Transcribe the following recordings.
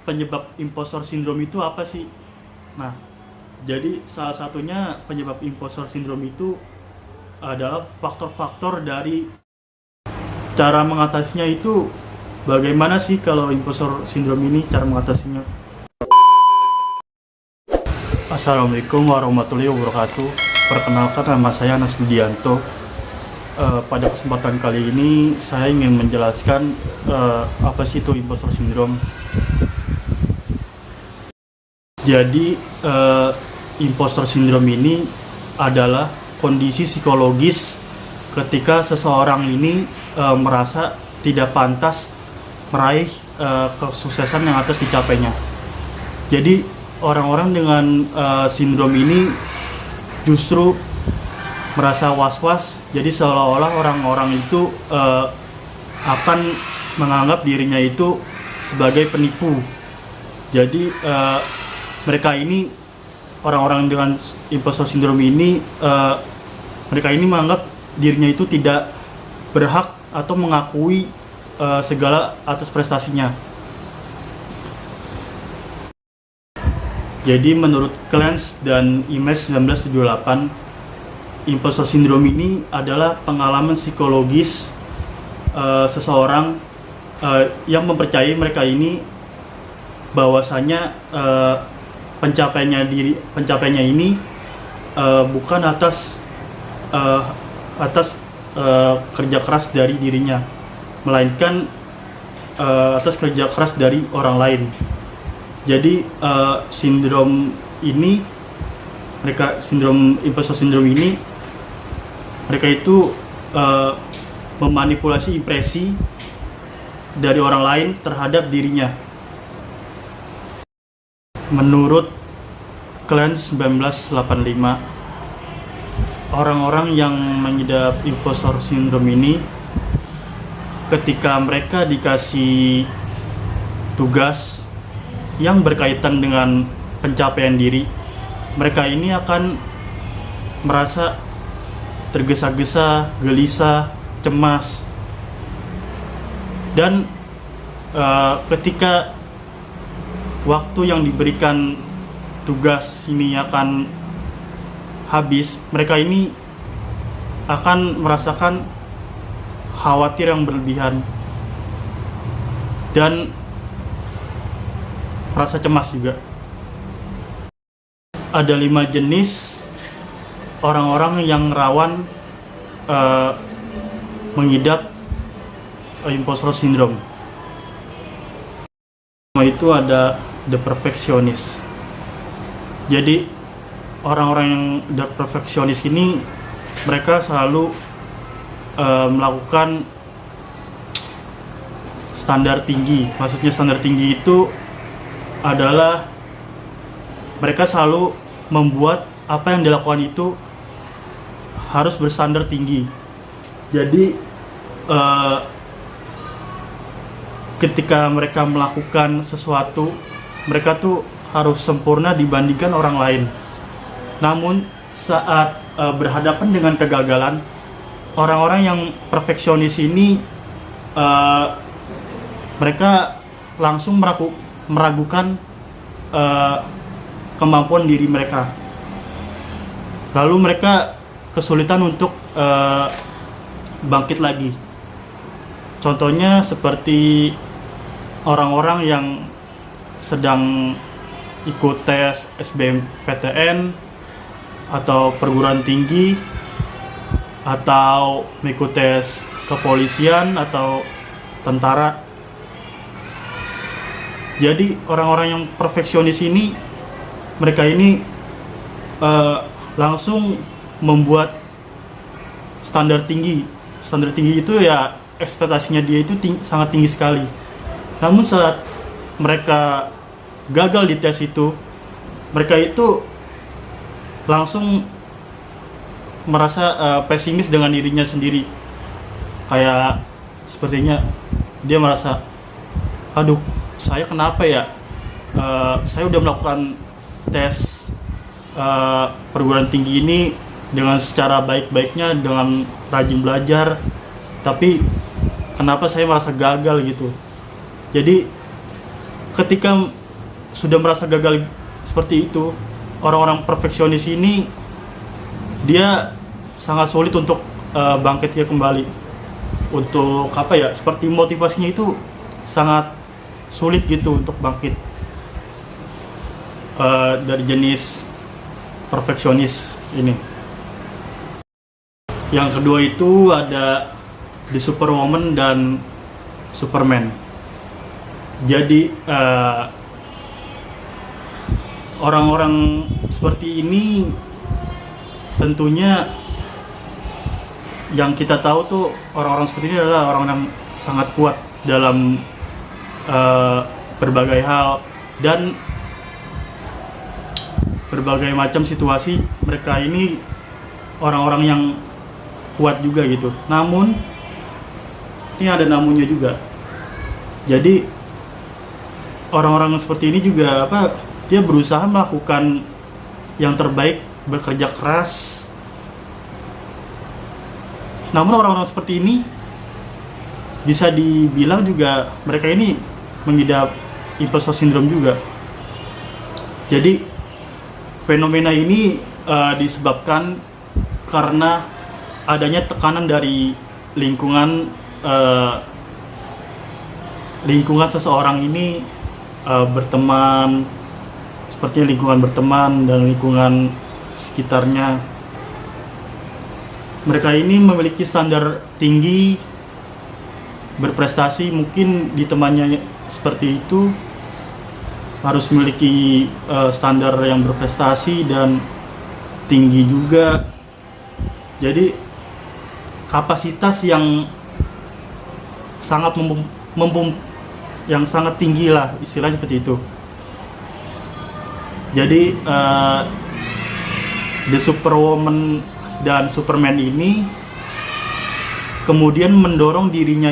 penyebab impostor syndrome itu apa sih? Nah, jadi salah satunya penyebab impostor syndrome itu adalah faktor-faktor dari cara mengatasinya itu. Bagaimana sih kalau impostor syndrome ini cara mengatasinya? Assalamualaikum warahmatullahi wabarakatuh. Perkenalkan, nama saya Anas Budianto. Pada kesempatan kali ini saya ingin menjelaskan apa sih itu impostor syndrome. Jadi impostor syndrome ini adalah kondisi psikologis ketika seseorang ini merasa tidak pantas meraih kesuksesan yang atas dicapainya. Jadi orang-orang dengan sindrom ini justru merasa was-was, jadi seolah-olah orang-orang itu akan menganggap dirinya itu sebagai penipu. Jadi mereka ini, orang-orang dengan impostor syndrome ini, mereka ini menganggap dirinya itu tidak berhak atau mengakui segala atas prestasinya. Jadi menurut Clance dan Imes 1978, impostor syndrome ini adalah pengalaman psikologis seseorang yang mempercayai mereka ini bahwasanya pencapaiannya ini bukan atas kerja keras dari dirinya, melainkan atas kerja keras dari orang lain. Jadi sindrom impostor syndrome ini, mereka itu memanipulasi impresi dari orang lain terhadap dirinya. Menurut Clance 1985, orang-orang yang mengidap impostor syndrome ini, ketika mereka dikasih tugas yang berkaitan dengan pencapaian diri, mereka ini akan merasa tergesa-gesa, gelisah, cemas. Dan ketika waktu yang diberikan tugas ini akan habis, mereka ini akan merasakan khawatir yang berlebihan dan merasa cemas juga. Ada 5 jenis orang-orang yang rawan mengidap impostor syndrome. Itu ada the perfectionist. Jadi orang-orang yang the perfectionist ini, mereka selalu melakukan standar tinggi. Maksudnya standar tinggi itu adalah mereka selalu membuat apa yang dilakukan itu harus berstandar tinggi. Jadi ketika mereka melakukan sesuatu, mereka tuh harus sempurna dibandingkan orang lain. Namun saat berhadapan dengan kegagalan, orang-orang yang perfeksionis ini mereka langsung meragukan kemampuan diri mereka. Lalu mereka kesulitan untuk bangkit lagi. Contohnya seperti orang-orang yang sedang ikut tes SBMPTN atau perguruan tinggi, atau mengikuti tes kepolisian atau tentara. Jadi orang-orang yang perfeksionis ini, mereka ini langsung membuat standar tinggi. Standar tinggi itu ya ekspektasinya dia itu sangat tinggi sekali. Namun saat mereka gagal di tes itu, mereka itu langsung merasa pesimis dengan dirinya sendiri. Kayak sepertinya dia merasa, aduh, saya kenapa ya? Saya udah melakukan tes perguruan tinggi ini dengan secara baik-baiknya, dengan rajin belajar, tapi kenapa saya merasa gagal gitu. Jadi ketika sudah merasa gagal seperti itu, orang-orang perfeksionis ini dia sangat sulit untuk bangkitnya kembali. Untuk apa ya, seperti motivasinya itu sangat sulit gitu untuk bangkit dari jenis perfeksionis ini. Yang kedua itu ada The Superwoman dan Superman. Jadi orang-orang seperti ini tentunya yang kita tahu tuh, orang-orang seperti ini adalah orang yang sangat kuat dalam berbagai hal dan berbagai macam situasi. Mereka ini orang-orang yang kuat juga gitu. Namun ini ada namunnya juga. Jadi orang-orang seperti ini juga dia berusaha melakukan yang terbaik, bekerja keras. Namun orang-orang seperti ini bisa dibilang juga mereka ini mengidap impostor syndrome juga. Jadi fenomena ini disebabkan karena adanya tekanan dari lingkungan seseorang ini, berteman, seperti lingkungan berteman dan lingkungan sekitarnya. Mereka ini memiliki standar tinggi berprestasi, mungkin di temannya seperti itu harus memiliki standar yang berprestasi dan tinggi juga. Jadi kapasitas yang sangat yang sangat tinggi lah, istilahnya seperti itu. Jadi The Superwoman dan Superman ini kemudian mendorong dirinya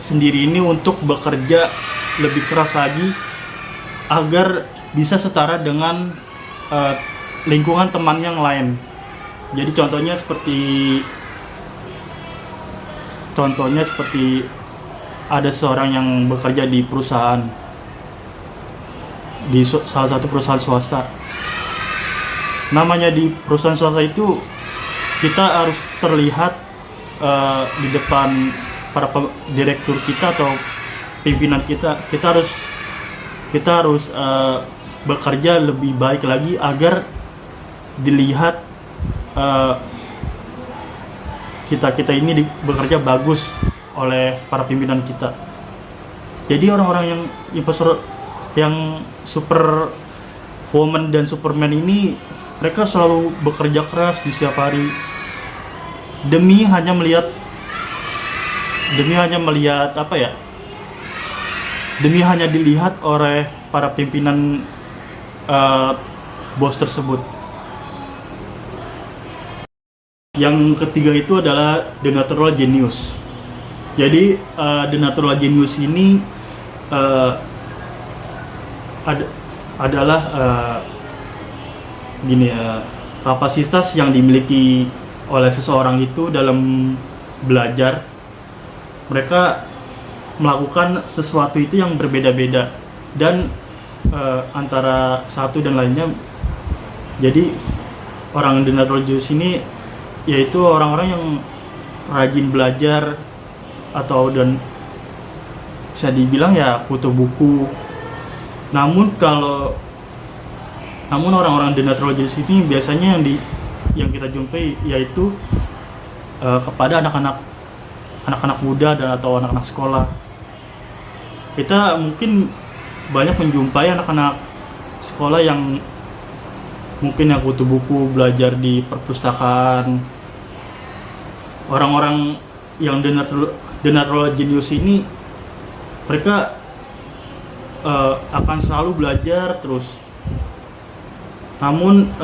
sendiri ini untuk bekerja lebih keras lagi agar bisa setara dengan lingkungan teman yang lain. Jadi contohnya seperti ada seorang yang bekerja di perusahaan, di salah satu perusahaan swasta. Namanya di perusahaan swasta itu kita harus terlihat di depan para direktur kita atau pimpinan kita. Kita harus bekerja lebih baik lagi agar dilihat kita ini bekerja bagus oleh para pimpinan kita. Jadi orang-orang yang Superwoman dan Superman ini, mereka selalu bekerja keras di setiap hari demi hanya melihat demi hanya dilihat oleh para pimpinan bos tersebut. Yang ketiga itu adalah The Natural Genius. Jadi The Natural Genius ini adalah kapasitas yang dimiliki oleh seseorang itu dalam belajar. Mereka melakukan sesuatu itu yang berbeda-beda dan antara satu dan lainnya. Jadi orang The Natural Genius ini yaitu orang-orang yang rajin belajar dan bisa dibilang ya kutu buku. Namun orang-orang The Natural Genius ini biasanya yang kita jumpai yaitu kepada anak-anak muda dan atau anak-anak sekolah. Kita mungkin banyak menjumpai anak-anak sekolah yang mungkin yang kutu buku, belajar di perpustakaan. Orang-orang yang The Natural Genius ini, mereka akan selalu belajar terus. Namun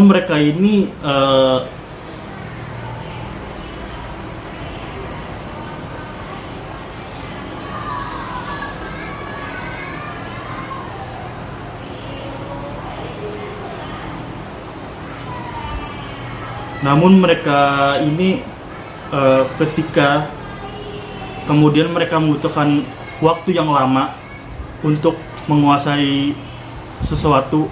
mereka ini Namun mereka ini ketika kemudian mereka membutuhkan waktu yang lama untuk menguasai sesuatu,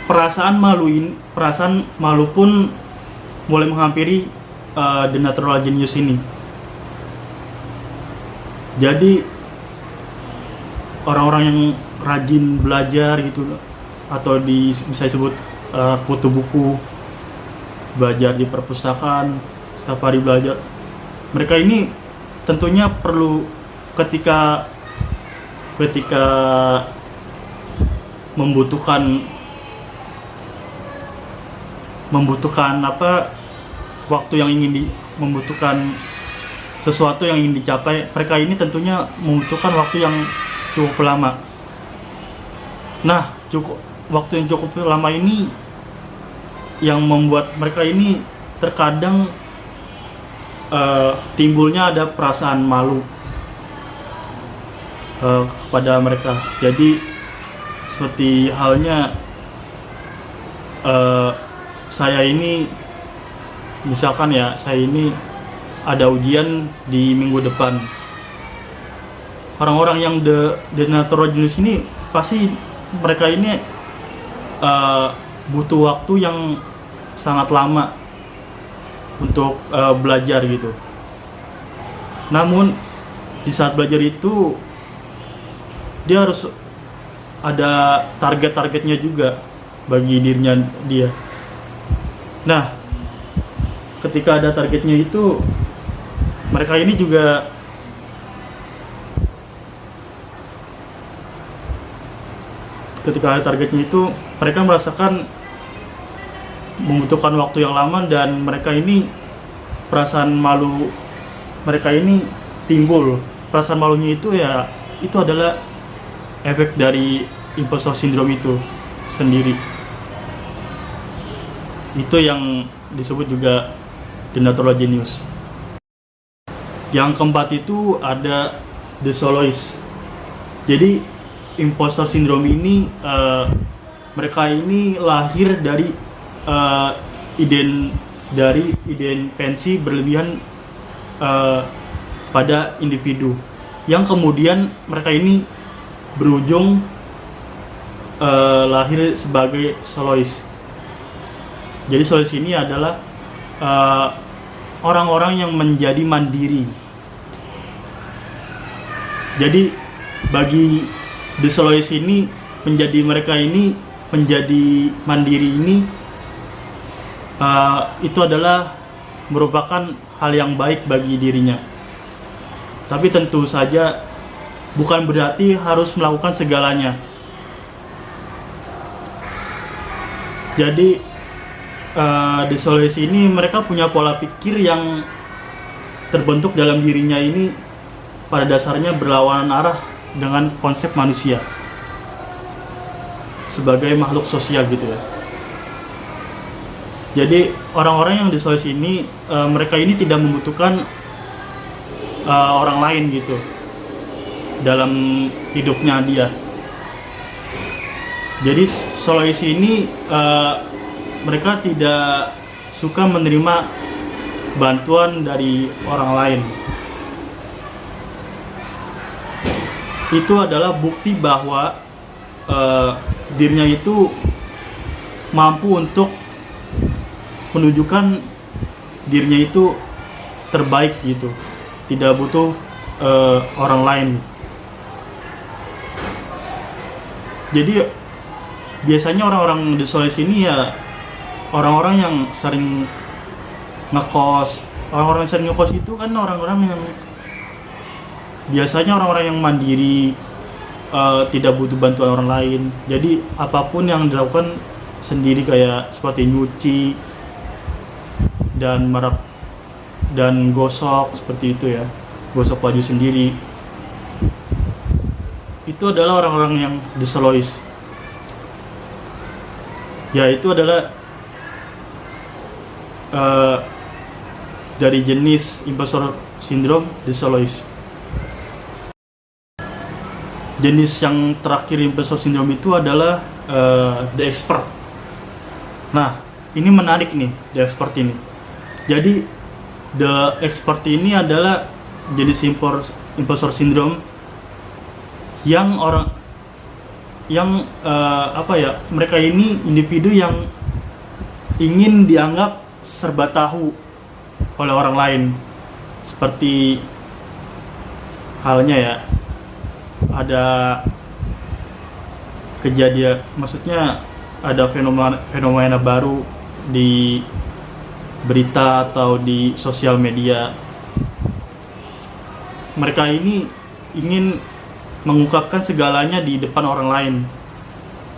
perasaan malu pun mulai menghampiri the natural genius ini. Jadi orang-orang yang rajin belajar gitu, atau bisa disebut kutu buku, belajar di perpustakaan, setiap hari belajar, mereka ini tentunya perlu ketika membutuhkan waktu yang membutuhkan sesuatu yang ingin dicapai. Mereka ini tentunya membutuhkan waktu yang cukup lama. Nah, waktu yang cukup lama ini yang membuat mereka ini terkadang timbulnya ada perasaan malu kepada mereka. Jadi seperti halnya saya ini, misalkan ya, saya ini ada ujian di minggu depan. Orang-orang yang the natural genius ini pasti mereka ini butuh waktu yang sangat lama untuk belajar gitu. Namun di saat belajar itu dia harus ada target-targetnya juga bagi dirinya dia. Nah, ketika ada targetnya itu, mereka ini juga ketika ada targetnya itu mereka merasakan membutuhkan waktu yang lama, dan mereka ini perasaan malu mereka ini timbul. Perasaan malunya itu ya, itu adalah efek dari impostor syndrome itu sendiri. Itu yang disebut juga the natural genius. Yang keempat itu ada the soloist. Jadi impostor syndrome ini mereka ini lahir dari identifikasi berlebihan pada individu, yang kemudian mereka ini berujung lahir sebagai soloist. Jadi soloist ini adalah orang-orang yang menjadi mandiri. Jadi bagi the soloist ini, mereka ini menjadi mandiri ini itu adalah merupakan hal yang baik bagi dirinya. Tapi tentu saja bukan berarti harus melakukan segalanya. Jadi the soloist ini mereka punya pola pikir yang terbentuk dalam dirinya ini pada dasarnya berlawanan arah dengan konsep manusia sebagai makhluk sosial gitu ya. Jadi orang-orang yang the soloist ini mereka ini tidak membutuhkan orang lain gitu dalam hidupnya dia. Jadi soloist ini mereka tidak suka menerima bantuan dari orang lain. Itu adalah bukti bahwa dirinya itu mampu untuk menunjukkan dirinya itu terbaik gitu, tidak butuh orang lain. Jadi biasanya orang-orang the soloist ini ya orang-orang yang sering ngekos. Orang-orang yang sering ngekos itu kan orang-orang yang biasanya orang-orang yang mandiri, tidak butuh bantuan orang lain. Jadi apapun yang dilakukan sendiri, kayak seperti nyuci dan merap dan gosok, seperti itu ya, gosok baju sendiri. Itu adalah orang-orang yang the soloist. Ya, itu adalah dari jenis impostor syndrome, the soloist. Jenis yang terakhir impostor syndrome itu adalah the expert. Nah, ini menarik nih, the expert ini. Jadi, the expert ini adalah jenis imposter syndrome yang mereka ini individu yang ingin dianggap serba tahu oleh orang lain. Seperti halnya ya, ada kejadian, maksudnya ada fenomena baru di berita atau di sosial media. Mereka ini ingin mengungkapkan segalanya di depan orang lain,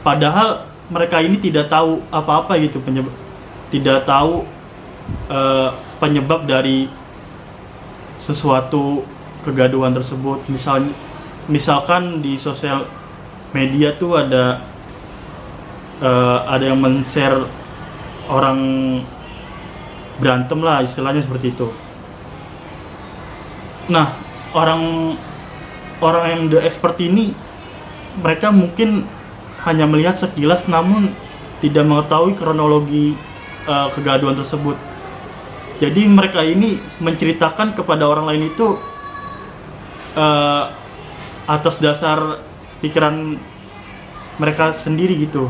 padahal mereka ini tidak tahu apa-apa gitu, tidak tahu penyebab dari sesuatu kegaduhan tersebut. Misalkan di sosial media tuh ada yang men-share orang berantem lah, istilahnya seperti itu. Nah, orang yang the expert ini, mereka mungkin hanya melihat sekilas namun tidak mengetahui kronologi kegaduhan tersebut. Jadi mereka ini menceritakan kepada orang lain itu atas dasar pikiran mereka sendiri gitu,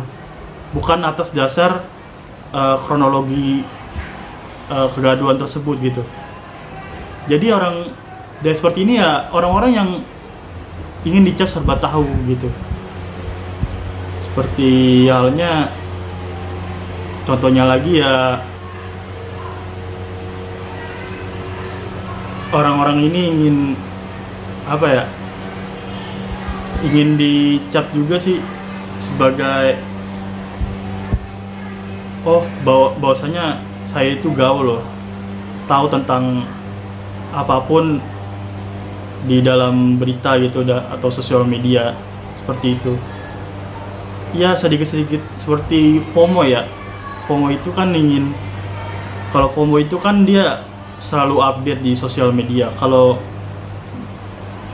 bukan atas dasar kronologi kegaduhan tersebut gitu. Jadi orang seperti ini ya orang-orang yang ingin dicap serba tahu gitu. Seperti halnya, contohnya lagi ya, orang-orang ini ingin dicap juga sih sebagai bahwasanya saya itu gaul loh, tahu tentang apapun di dalam berita gitu atau sosial media, seperti itu. Ya sedikit-sedikit seperti FOMO ya. FOMO itu kan kalau FOMO itu kan dia selalu update di sosial media. Kalau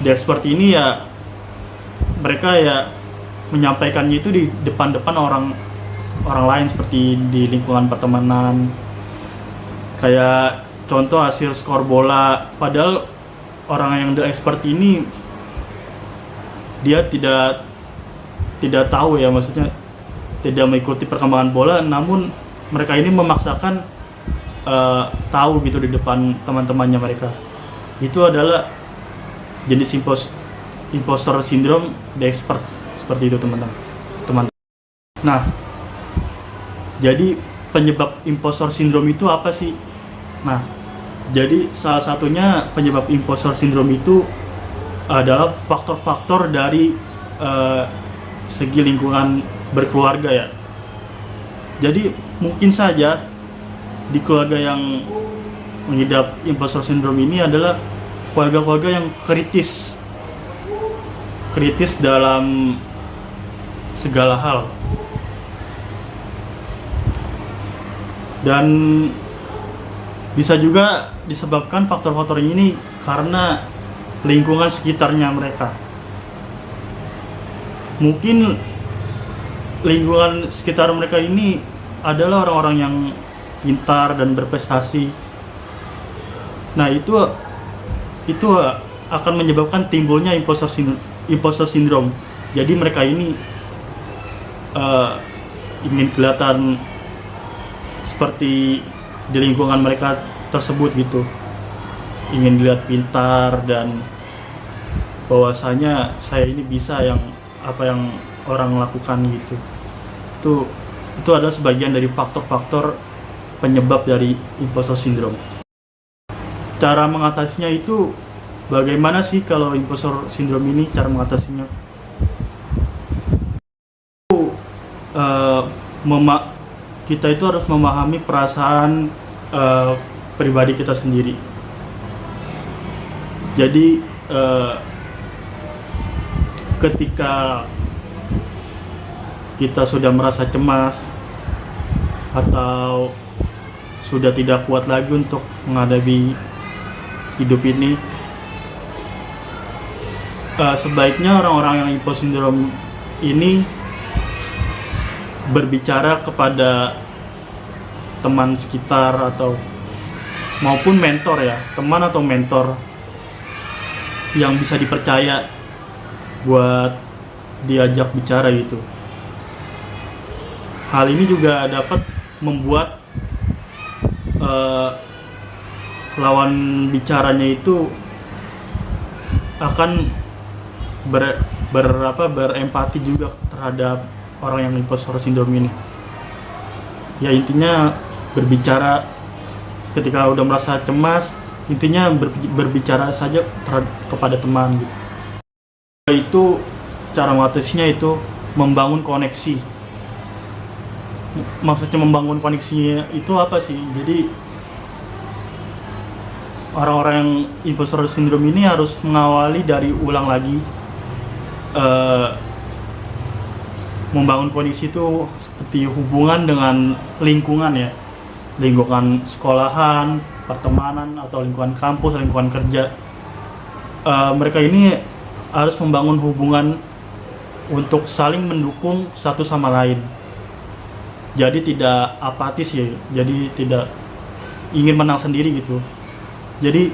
di expert ini ya mereka ya menyampaikannya itu di depan-depan orang lain, seperti di lingkungan pertemanan. Kayak contoh hasil skor bola, padahal orang yang the expert ini dia tidak tahu ya, maksudnya tidak mengikuti perkembangan bola, namun mereka ini memaksakan tahu gitu di depan teman-temannya mereka. Itu adalah jenis imposter syndrome the expert, seperti itu teman-teman. Nah, jadi penyebab imposter syndrome itu apa sih? Nah, jadi salah satunya penyebab imposter syndrome itu adalah faktor-faktor dari segi lingkungan berkeluarga ya. Jadi mungkin saja di keluarga yang mengidap imposter syndrome ini adalah keluarga-keluarga yang kritis dalam segala hal. Dan bisa juga disebabkan faktor-faktor ini karena lingkungan sekitarnya mereka. Mungkin lingkungan sekitar mereka ini adalah orang-orang yang pintar dan berprestasi. Nah, itu akan menyebabkan timbulnya imposter syndrome. Jadi mereka ini ingin kelihatan seperti di lingkungan mereka tersebut gitu, ingin dilihat pintar dan bahwasanya saya ini bisa apa yang orang lakukan gitu. Itu adalah sebagian dari faktor-faktor penyebab dari imposter syndrome. Cara mengatasinya itu bagaimana sih kalau imposter syndrome ini? Cara mengatasinya kita itu harus memahami perasaan pribadi kita sendiri. Jadi ketika kita sudah merasa cemas atau sudah tidak kuat lagi untuk menghadapi hidup ini, sebaiknya orang-orang yang imposter syndrome ini berbicara kepada teman sekitar atau maupun mentor ya, teman atau mentor yang bisa dipercaya buat diajak bicara gitu. Hal ini juga dapat membuat lawan bicaranya itu akan berempati juga terhadap orang yang impostor syndrome ini. Ya intinya berbicara ketika udah merasa cemas, intinya berbicara saja kepada teman gitu. Itu cara mengatasinya itu membangun koneksi. Maksudnya membangun koneksinya itu apa sih? Jadi orang-orang yang impostor syndrome ini harus mengawali dari ulang lagi membangun koneksi itu seperti hubungan dengan lingkungan ya, lingkungan sekolahan, pertemanan atau lingkungan kampus, lingkungan kerja. Mereka ini harus membangun hubungan untuk saling mendukung satu sama lain. Jadi tidak apatis ya, jadi tidak ingin menang sendiri gitu. Jadi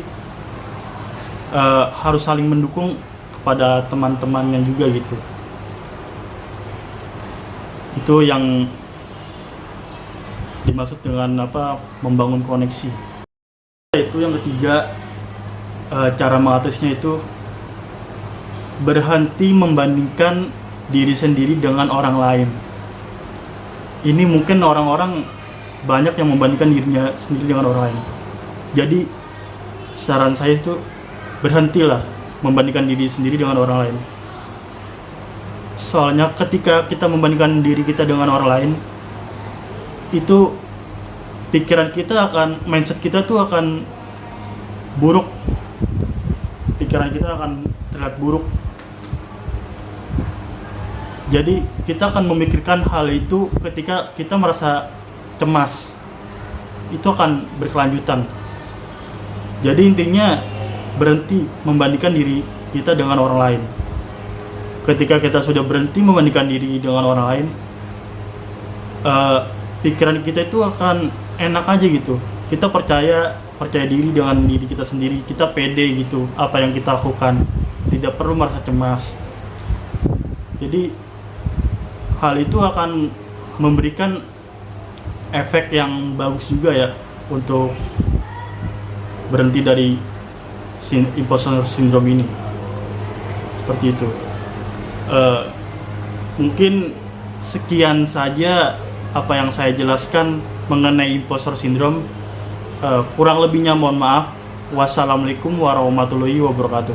harus saling mendukung kepada teman-temannya juga gitu. Itu yang dimaksud dengan membangun koneksi. Itu yang ketiga, cara mengatasinya itu berhenti membandingkan diri sendiri dengan orang lain. Ini mungkin orang-orang banyak yang membandingkan dirinya sendiri dengan orang lain. Jadi saran saya itu berhentilah membandingkan diri sendiri dengan orang lain. Soalnya ketika kita membandingkan diri kita dengan orang lain, itu pikiran kita mindset kita tuh akan buruk. Pikiran kita akan terlihat buruk. Jadi kita akan memikirkan hal itu ketika kita merasa cemas. Itu akan berkelanjutan. Jadi intinya berhenti membandingkan diri kita dengan orang lain. Ketika kita sudah berhenti membandingkan diri dengan orang lain, pikiran kita itu akan enak aja gitu. Kita percaya diri dengan diri kita sendiri. Kita pede gitu apa yang kita lakukan. Tidak perlu merasa cemas. Jadi hal itu akan memberikan efek yang bagus juga ya untuk berhenti dari impostor syndrome ini. Seperti itu. Mungkin sekian saja apa yang saya jelaskan mengenai impostor syndrome. Kurang lebihnya mohon maaf. Wassalamualaikum warahmatullahi wabarakatuh.